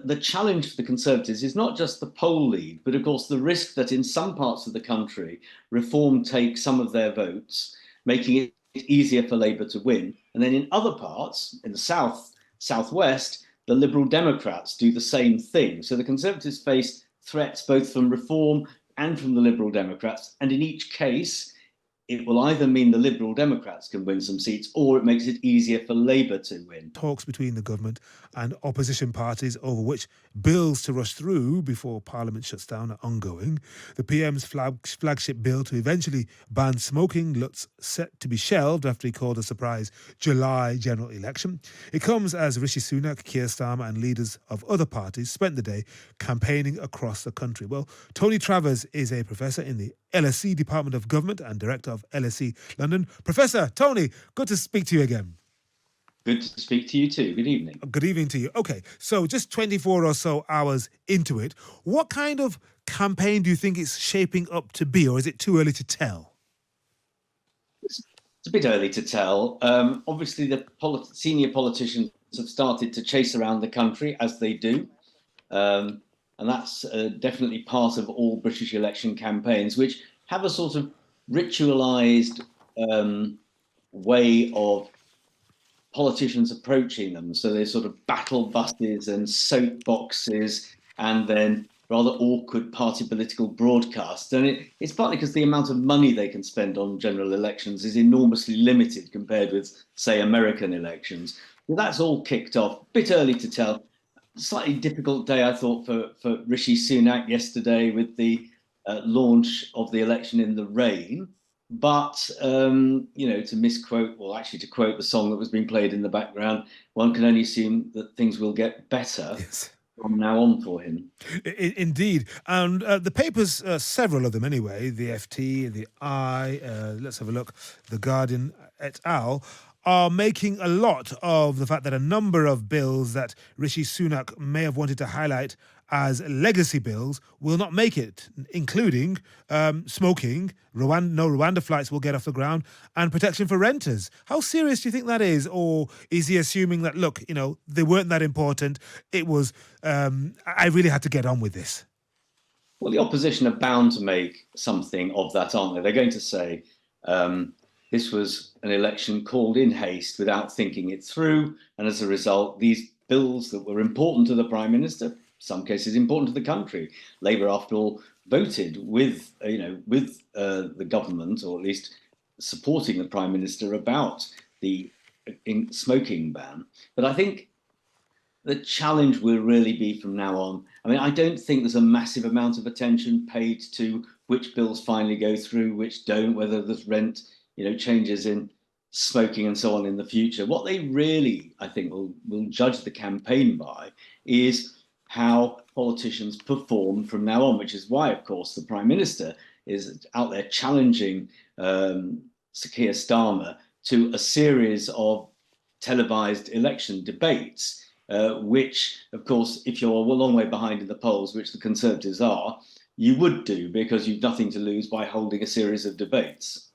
the challenge for the Conservatives is not just the poll lead, but of course the risk that in some parts of the country, Reform takes some of their votes, making it easier for Labour to win. And then in other parts, in the southwest, the Liberal Democrats do the same thing. So the Conservatives face threats both from Reform and from the Liberal Democrats. And in each case, it will either mean the Liberal Democrats can win some seats or it makes it easier for Labour to win. Talks between the government and opposition parties over which bills to rush through before Parliament shuts down are ongoing. The PM's flagship bill to eventually ban smoking looks set to be shelved after he called a surprise July general election. It comes as Rishi Sunak, Keir Starmer and leaders of other parties spent the day campaigning across the country. Well, Tony Travers is a professor in the LSE Department of Government and director of LSE London. Professor Tony, good to speak to you again. Good to speak to you too. Good evening. Good evening to you. Okay, so just 24 or so hours into it, what kind of campaign do you think it's shaping up to be, or is it too early to tell? It's a bit early to tell. Obviously, the senior politicians have started to chase around the country, as they do. And that's definitely part of all British election campaigns, which have a sort of ritualised way of politicians approaching them. So there's sort of battle buses and soapboxes and then rather awkward party political broadcasts. And it's partly because the amount of money they can spend on general elections is enormously limited compared with, say, American elections. Well, that's all kicked off. Bit early to tell. Slightly difficult day, I thought, for Rishi Sunak yesterday with the launch of the election in the rain. But, to misquote, well, actually to quote the song that was being played in the background, one can only assume that things will get better from now on for him. Indeed. And the papers, several of them anyway, the FT, the let's have a look, The Guardian et al., are making a lot of the fact that a number of bills that Rishi Sunak may have wanted to highlight as legacy bills will not make it, including smoking, no Rwanda flights will get off the ground, and protection for renters. How serious do you think that is? Or is he assuming that, look, they weren't that important, it was, I really had to get on with this? Well, the opposition are bound to make something of that, aren't they? They're going to say, this was an election called in haste without thinking it through. And as a result, these bills that were important to the Prime Minister, some cases important to the country. Labour, after all, voted with the government, or at least supporting the Prime Minister about the smoking ban. But I think the challenge will really be from now on. I mean, I don't think there's a massive amount of attention paid to which bills finally go through, which don't, whether there's rent, changes in smoking and so on in the future. What they really, I think, will judge the campaign by is how politicians perform from now on, which is why, of course, the Prime Minister is out there challenging Keir Starmer to a series of televised election debates, which, of course, if you're a long way behind in the polls, which the Conservatives are, you would do because you've nothing to lose by holding a series of debates.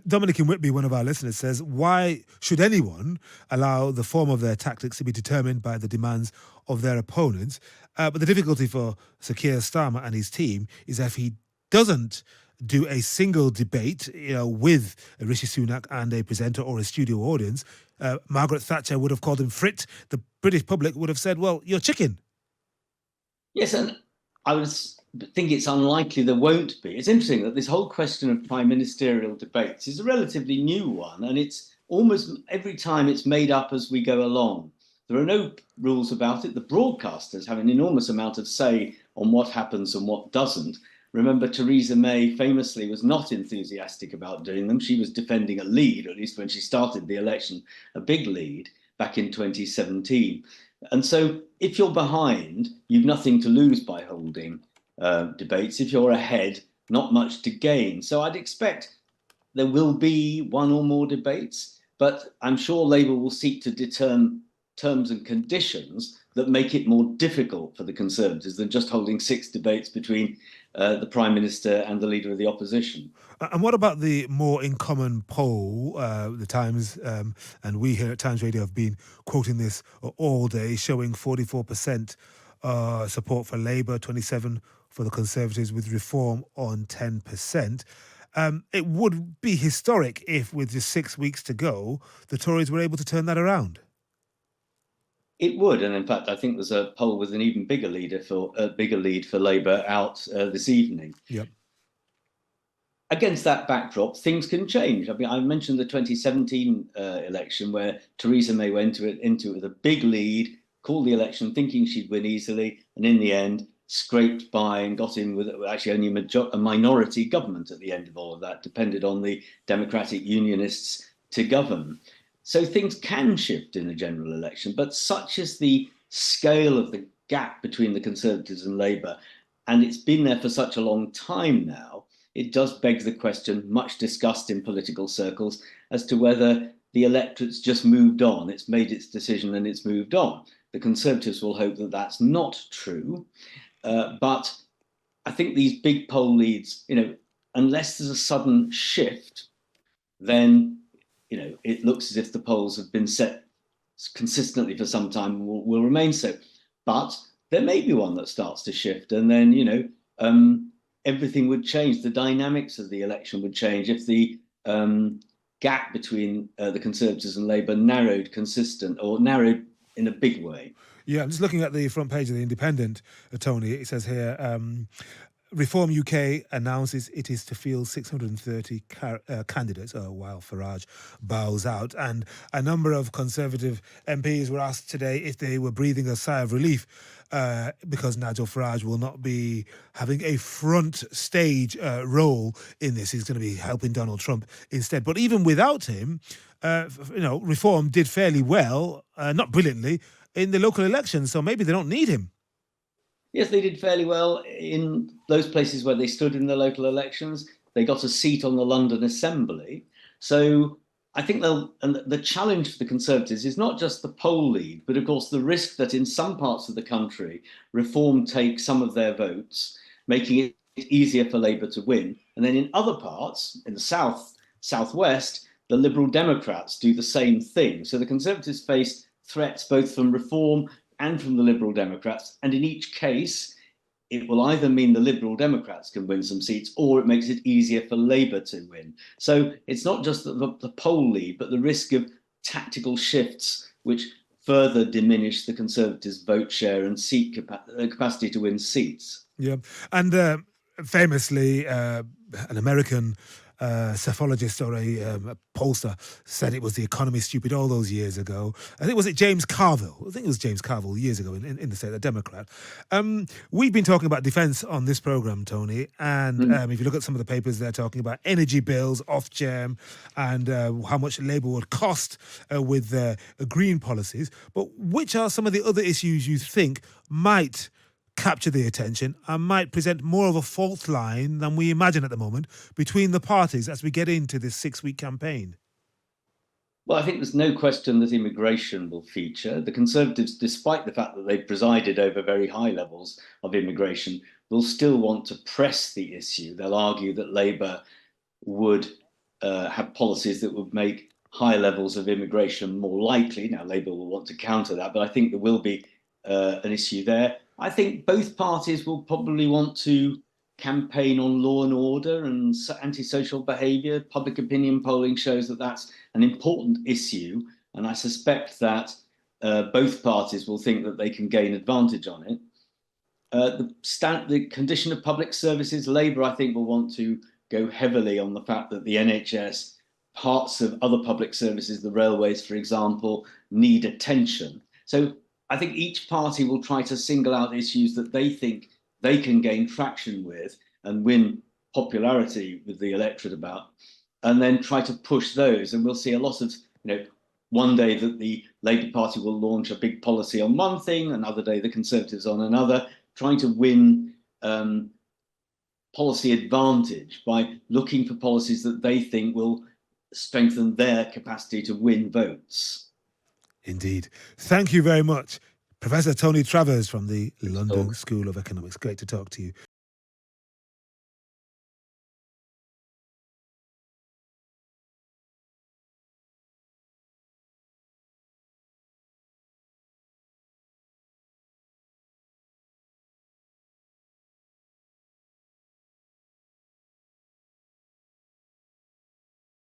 Dominic in Whitby, one of our listeners, says, why should anyone allow the form of their tactics to be determined by the demands of their opponents? But the difficulty for Sir Keir Starmer and his team is that if he doesn't do a single debate, with Rishi Sunak and a presenter or a studio audience, Margaret Thatcher would have called him Frit. The British public would have said, well, you're chicken. Yes, and I think it's unlikely there won't be. It's interesting that this whole question of prime ministerial debates is a relatively new one, and it's almost every time it's made up as we go along. There are no rules about it. The broadcasters have an enormous amount of say on what happens and what doesn't. Remember, Theresa May famously was not enthusiastic about doing them. She was defending a lead, or at least when she started the election, a big lead back in 2017. And so if you're behind, you've nothing to lose by holding debates. If you're ahead, not much to gain. So I'd expect there will be one or more debates, but I'm sure Labour will seek to determine terms and conditions that make it more difficult for the Conservatives than just holding 6 debates between the Prime Minister and the Leader of the Opposition. And what about the more in common poll? The Times and we here at Times Radio have been quoting this all day, showing 44% support for Labour, 27% for the Conservatives, with Reform on 10%. It would be historic if, with just 6 weeks to go, the Tories were able to turn that around. It would, and in fact, I think there's a poll with an even bigger lead for Labour out this evening. Yep. Against that backdrop, things can change. I mean, I mentioned the 2017 election where Theresa May went into it with a big lead, called the election thinking she'd win easily, and in the end scraped by and got in with actually only a minority government at the end of all of that, depended on the Democratic Unionists to govern. So things can shift in a general election, but such is the scale of the gap between the Conservatives and Labour, and it's been there for such a long time now, it does beg the question, much discussed in political circles, as to whether the electorate's just moved on. It's made its decision and it's moved on. The Conservatives will hope that that's not true, but I think these big poll leads, unless there's a sudden shift, then it looks as if the polls have been set consistently for some time and will remain so. But there may be one that starts to shift, and then everything would change. The dynamics of the election would change if the gap between the Conservatives and Labour narrowed in a big way. Yeah, I'm just looking at the front page of the Independent, Tony. It says here, Reform UK announces it is to field 630 candidates, while Farage bows out. And a number of Conservative MPs were asked today if they were breathing a sigh of relief because Nigel Farage will not be having a front stage role in this. He's going to be helping Donald Trump instead. But even without him, Reform did fairly well, not brilliantly, in the local elections. So maybe they don't need him. Yes, they did fairly well in those places where they stood in the local elections. They got a seat on the London Assembly. So I think the challenge for the Conservatives is not just the poll lead, but of course the risk that in some parts of the country, Reform takes some of their votes, making it easier for Labour to win. And then in other parts, in the southwest, the Liberal Democrats do the same thing. So the Conservatives face threats both from Reform and from the Liberal Democrats. And in each case, it will either mean the Liberal Democrats can win some seats or it makes it easier for Labour to win. So it's not just the poll lead, but the risk of tactical shifts which further diminish the Conservatives' vote share and seat capacity to win seats. Yeah. And famously, an American psephologist or a pollster said it was the economy stupid all those years ago. I think, was it James Carville? I think it was James Carville years ago in the state, a Democrat. We've been talking about defence on this programme, Tony, and if you look at some of the papers, they're talking about energy bills, Ofgem, and how much Labour would cost with green policies. But which are some of the other issues you think might capture the attention and might present more of a fault line than we imagine at the moment between the parties as we get into this 6-week campaign? Well, I think there's no question that immigration will feature. The Conservatives, despite the fact that they've presided over very high levels of immigration, will still want to press the issue. They'll argue that Labour would have policies that would make high levels of immigration more likely. Now, Labour will want to counter that, but I think there will be an issue there. I think both parties will probably want to campaign on law and order and antisocial behaviour. Public opinion polling shows that that's an important issue, and I suspect that both parties will think that they can gain advantage on it. The condition of public services, Labour, I think, will want to go heavily on the fact that the NHS, parts of other public services, the railways, for example, need attention. So I think each party will try to single out issues that they think they can gain traction with and win popularity with the electorate about, and then try to push those. And we'll see a lot of, one day that the Labour Party will launch a big policy on one thing, another day the Conservatives on another, trying to win policy advantage by looking for policies that they think will strengthen their capacity to win votes. Indeed. Thank you very much, Professor Tony Travers from the Good London talk. School of Economics. Great to talk to you.